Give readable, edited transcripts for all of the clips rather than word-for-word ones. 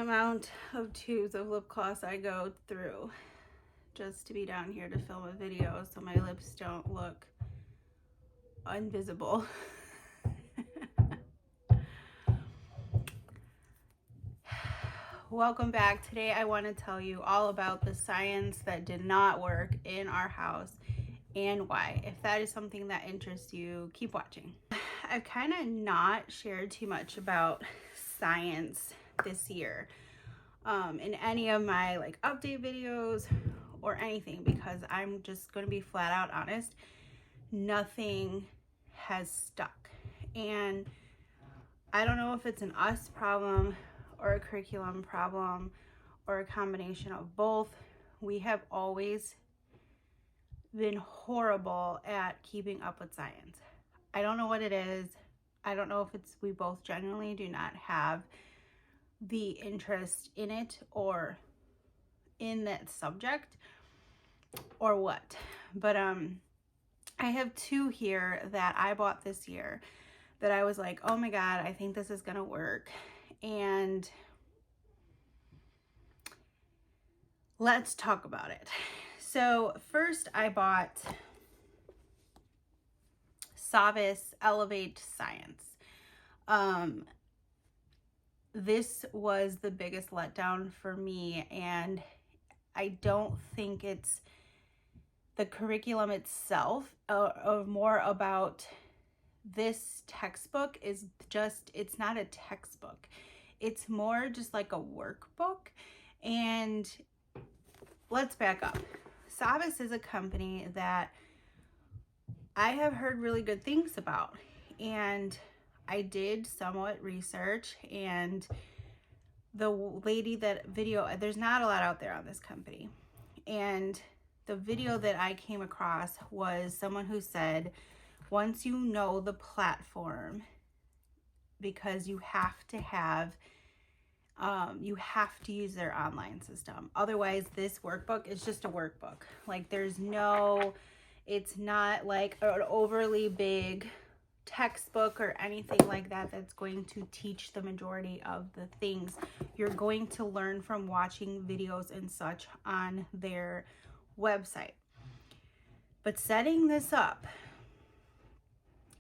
amount of tubes of lip gloss I go through just to be down here to film a video so my lips don't look invisible. Welcome back. Today I want to tell you all about the science that did not work in our house and why. If that is something that interests you, keep watching. I've kind of not shared too much about science this year in any of my update videos or anything, because I'm just going to be flat out honest. Nothing has stuck, and I don't know if it's an us problem or a curriculum problem or a combination of both. We have always been horrible at keeping up with science. I don't know what it is. I don't know if it's we both genuinely do not have the interest in it or in that subject or what. But I have two here that I bought this year that I was like, oh my God, I think this is gonna work. And let's talk about it. So first I bought Savvas Elevate Science. This was the biggest letdown for me, and I don't think it's the curriculum itself, or more about this textbook is just, it's not a textbook. It's more just like a workbook. And let's back up. Savvas is a company that I have heard really good things about, and I did somewhat research, and the lady that video, there's not a lot out there on this company, and the video that I came across was someone who said, once you know the platform, because you have to have use their online system. Otherwise, this workbook is just a workbook. Like, there's no, it's not like an overly big textbook or anything like that that's going to teach the majority of the things you're going to learn from watching videos and such on their website. But setting this up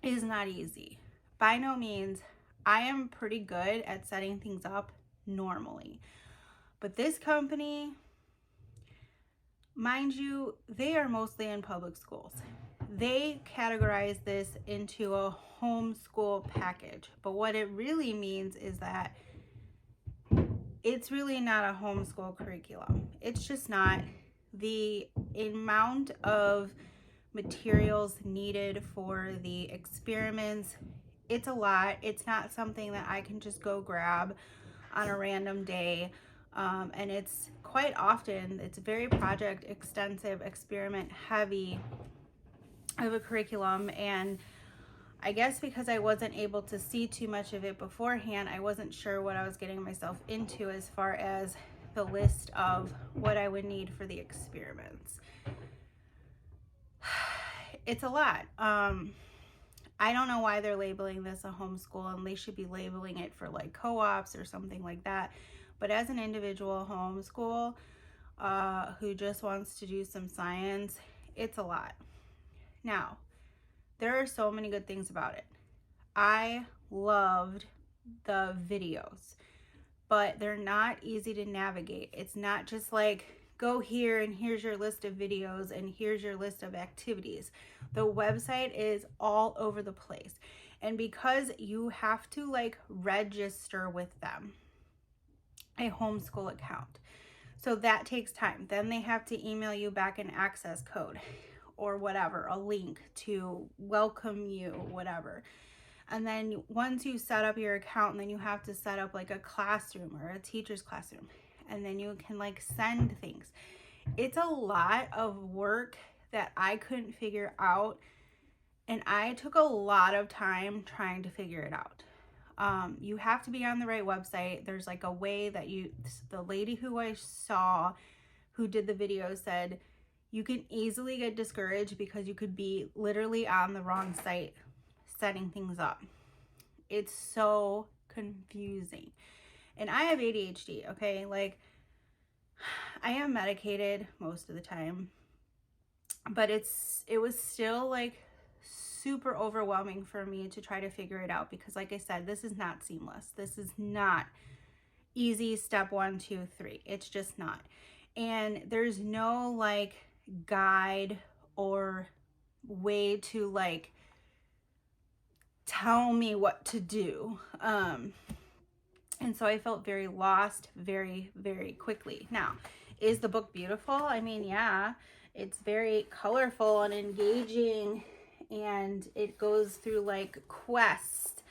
is not easy. By no means. I am pretty good at setting things up normally, but this company, mind you, they are mostly in public schools. They categorize this into a homeschool package, but what it really means is that it's really not a homeschool curriculum. It's just not. The amount of materials needed for the experiments, it's a lot. It's not something that I can just go grab on a random day. And it's quite often, it's very project extensive, experiment heavy of a curriculum. And I guess because I wasn't able to see too much of it beforehand, I wasn't sure what I was getting myself into as far as the list of what I would need for the experiments. It's a lot. I don't know why they're labeling this a homeschool, and they should be labeling it for like co-ops or something like that. But as an individual homeschool who just wants to do some science, it's a lot. Now, there are so many good things about it. I loved the videos, but they're not easy to navigate. It's not just like, go here and here's your list of videos and here's your list of activities. The website is all over the place. And because you have to register with them, a homeschool account. So that takes time. Then they have to email you back an access code or whatever, a link to welcome you, whatever. And then once you set up your account, then you have to set up like a classroom or a teacher's classroom. And then you can send things. It's a lot of work that I couldn't figure out. And I took a lot of time trying to figure it out. You have to be on the right website. There's a way that the lady who I saw who did the video said, you can easily get discouraged because you could be literally on the wrong site setting things up. It's so confusing. And I have ADHD, okay? Like, I am medicated most of the time, but it was still like super overwhelming for me to try to figure it out because, like I said, this is not seamless. This is not easy step 1, 2, 3. It's just not. And there's no like guide or way to like tell me what to do. And so I felt very lost very, very quickly. Now, is the book beautiful? I mean, yeah, it's very colorful and engaging, and it goes through like quests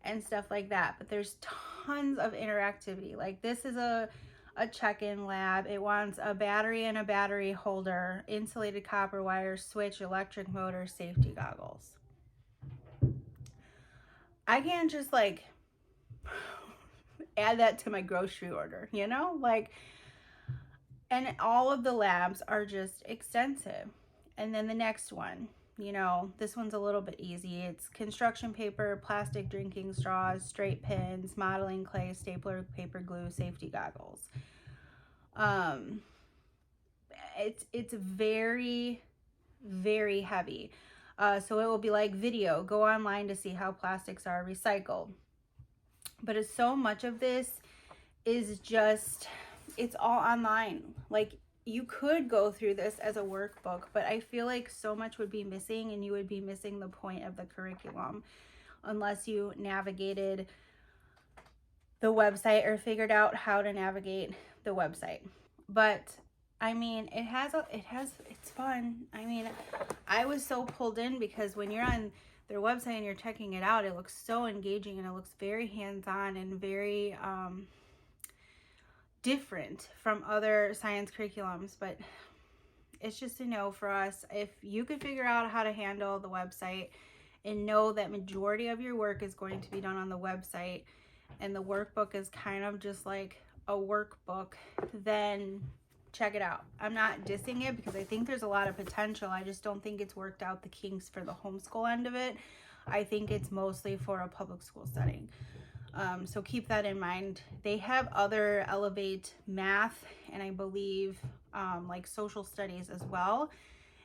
and stuff like that. But there's tons of interactivity. Like, this is a check-in lab. It wants a battery and a battery holder, insulated copper wire, switch, electric motor, safety goggles. I can't just like add that to my grocery order, you know? Like, and all of the labs are just extensive. And then the next one, you know, this one's a little bit easy. It's construction paper, plastic drinking straws, straight pins, modeling clay, stapler, paper glue, safety goggles. It's very, very heavy. So it will be like video, go online to see how plastics are recycled. But it's so much of this is just, it's all online. Like, you could go through this as a workbook, but I feel like so much would be missing, and you would be missing the point of the curriculum unless you navigated the website or figured out how to navigate the website. But I mean, it's fun. I mean, I was so pulled in because when you're on their website and you're checking it out, it looks so engaging, and it looks very hands-on and very different from other science curriculums. But it's just a no for us. If you could figure out how to handle the website and know that majority of your work is going to be done on the website, and the workbook is kind of just like a workbook, then check it out. I'm not dissing it because I think there's a lot of potential. I just don't think it's worked out the kinks for the homeschool end of it. I think it's mostly for a public school setting. So keep that in mind. They have other Elevate math and I believe like social studies as well.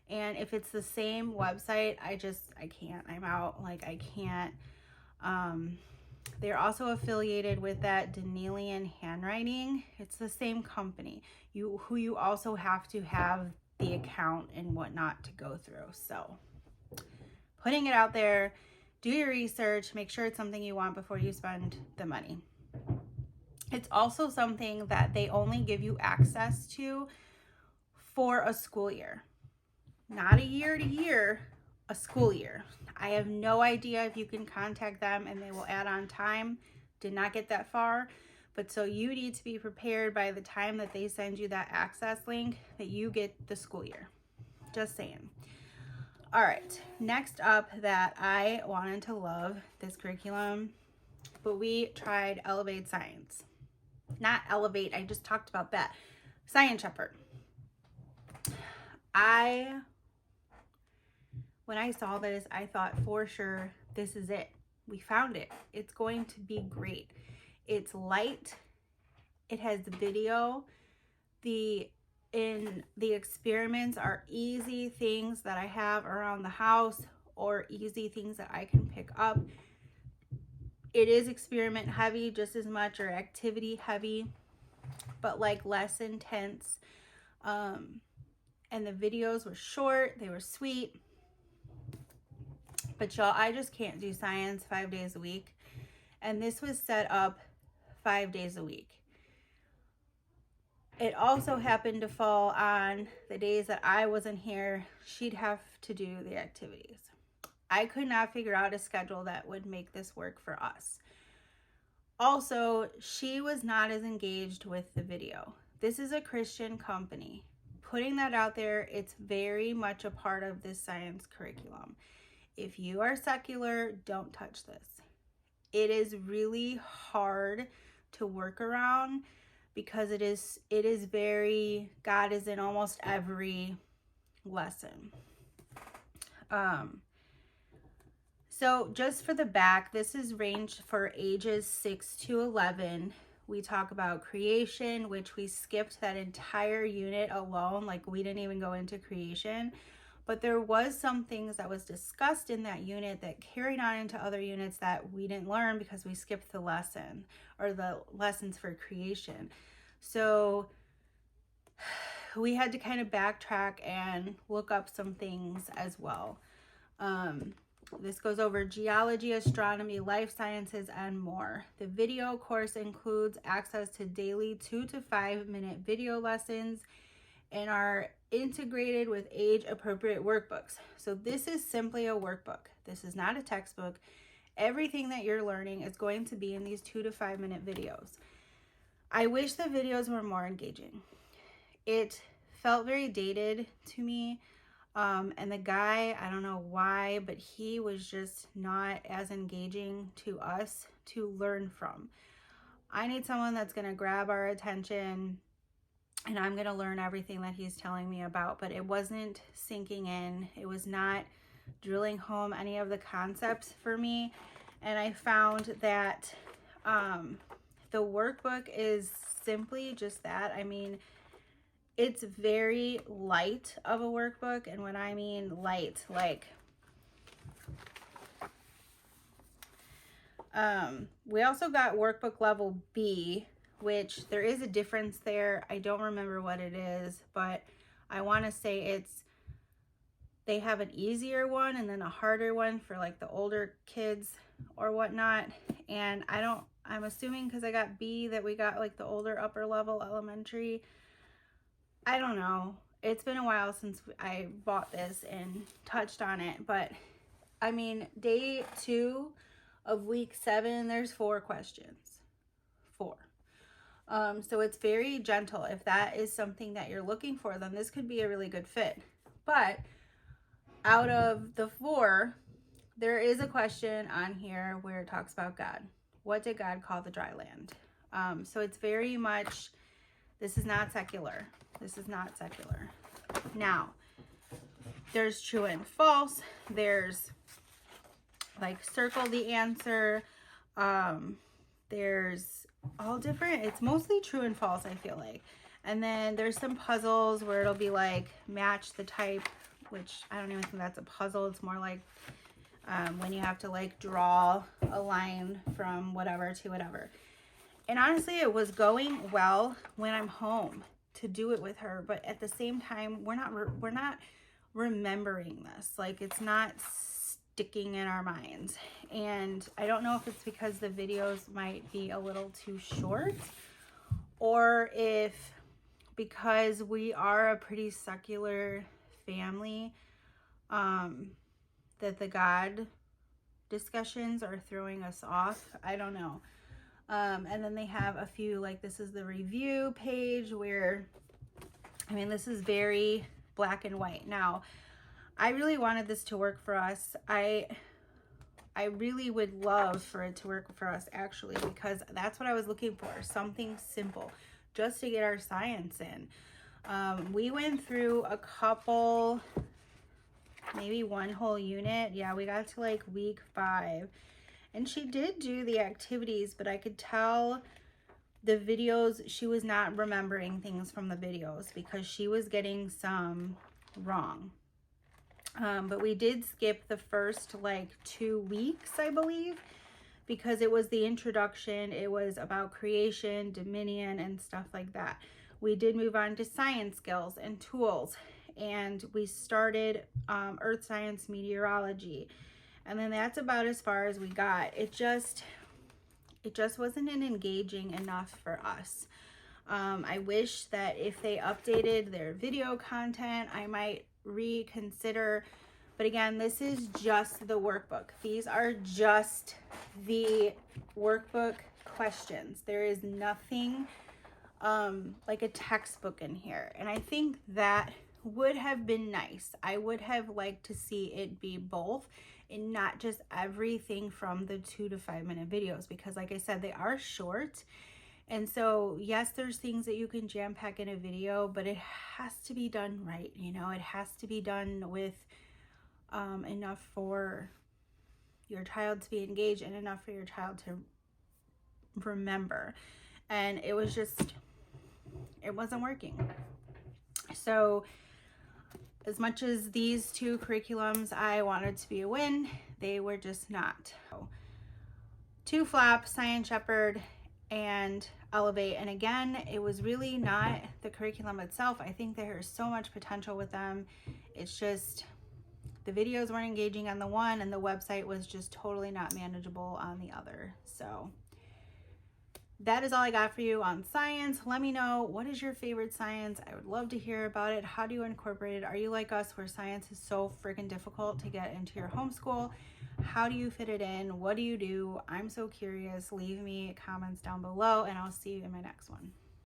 And if it's the same website, I can't. I'm out. Like, I can't. They're also affiliated with that Danielian handwriting. It's the same company who you also have to have the account and whatnot to go through. So putting it out there, do your research, make sure it's something you want before you spend the money. It's also something that they only give you access to for a school year, not a year to year, a school year. I have no idea if you can contact them and they will add on time. Did not get that far. But so you need to be prepared by the time that they send you that access link that you get the school year. Just saying. All right, next up that I wanted to love this curriculum, but we tried Elevate Science. Not Elevate, I just talked about that. Science Shepherd. When I saw this, I thought for sure, this is it. We found it. It's going to be great. It's light. It has video. The experiments are easy things that I have around the house or easy things that I can pick up. It is experiment heavy just as much, or activity heavy, but like less intense. And the videos were short. They were sweet. But y'all, I just can't do science 5 days a week. And this was set up 5 days a week. It also happened to fall on the days that I wasn't here. She'd have to do the activities. I could not figure out a schedule that would make this work for us. Also, she was not as engaged with the video. This is a Christian company. Putting that out there, it's very much a part of this science curriculum. If you are secular, don't touch this. It is really hard to work around because it is very, God is in almost every lesson. So just for the back, this is ranged for ages 6 to 11. We talk about creation, which we skipped that entire unit alone. Like, we didn't even go into creation. But there was some things that was discussed in that unit that carried on into other units that we didn't learn because we skipped the lesson or the lessons for creation. So we had to kind of backtrack and look up some things as well. This goes over geology, astronomy, life sciences, and more. The video course includes access to daily 2 to 5 minute video lessons and are integrated with age-appropriate workbooks. So this is simply a workbook. This is not a textbook. Everything that you're learning is going to be in these 2 to 5 minute videos. I wish the videos were more engaging. It felt very dated to me. And the guy, I don't know why, but he was just not as engaging to us to learn from. I need someone that's going to grab our attention, and I'm going to learn everything that he's telling me about, but it wasn't sinking in. It was not drilling home any of the concepts for me. And I found that the workbook is simply just that. I mean, it's very light of a workbook. And when I mean light, like, we also got workbook level B, which there is a difference there. I don't remember what it is, but I want to say they have an easier one and then a harder one for like the older kids or whatnot. And I'm assuming because I got B that we got like the older upper level elementary. I don't know. It's been a while since I bought this and touched on it, but I mean, day 2 of week 7, there's 4 questions. 4. So it's very gentle. If that is something that you're looking for, then this could be a really good fit. But out of the 4, there is a question on here where it talks about God. What did God call the dry land? So it's very much, this is not secular. This is not secular. Now, there's true and false. There's like circle the answer. There's all different. It's mostly true and false, I feel like. And then there's some puzzles where it'll be like match the type, which I don't even think that's a puzzle. It's more like when you have to like draw a line from whatever to whatever. And honestly, it was going well when I'm home to do it with her, but at the same time, we're not remembering this. Like, it's not sticking in our minds. And I don't know if it's because the videos might be a little too short, or if because we are a pretty secular family, that the God discussions are throwing us off. I don't know. And then they have a few, like, this is the review page where, I mean, this is very black and white. Now, I really wanted this to work for us. I really would love for it to work for us, actually, because that's what I was looking for, something simple, just to get our science in. We went through a couple, maybe one whole unit. Yeah, we got to like week 5. And she did do the activities, but I could tell the videos, she was not remembering things from the videos because she was getting some wrong. But we did skip the first like 2 weeks, I believe, because it was the introduction. It was about creation, dominion, and stuff like that. We did move on to science skills and tools, and we started earth science, meteorology. And then that's about as far as we got. It just wasn't engaging enough for us. I wish that if they updated their video content, I might reconsider. But again, this is just the workbook. These are just the workbook questions. There is nothing like a textbook in here. And I think that would have been nice. I would have liked to see it be both, and not just everything from the 2 to 5 minute videos, because like I said, they are short. And so yes, there's things that you can jam pack in a video, but it has to be done right. You know, it has to be done with enough for your child to be engaged and enough for your child to remember. and it was just, it wasn't working. So as much as these two curriculums I wanted to be a win, they were just not. Two Flop, Science Shepherd, and Elevate. And again, it was really not the curriculum itself. I think there's so much potential with them. It's just the videos weren't engaging on the one, and the website was just totally not manageable on the other. So that is all I got for you on science. Let me know, what is your favorite science? I would love to hear about it. How do you incorporate it? Are you like us where science is so freaking difficult to get into your homeschool? How do you fit it in? What do you do? I'm so curious. Leave me comments down below, and I'll see you in my next one.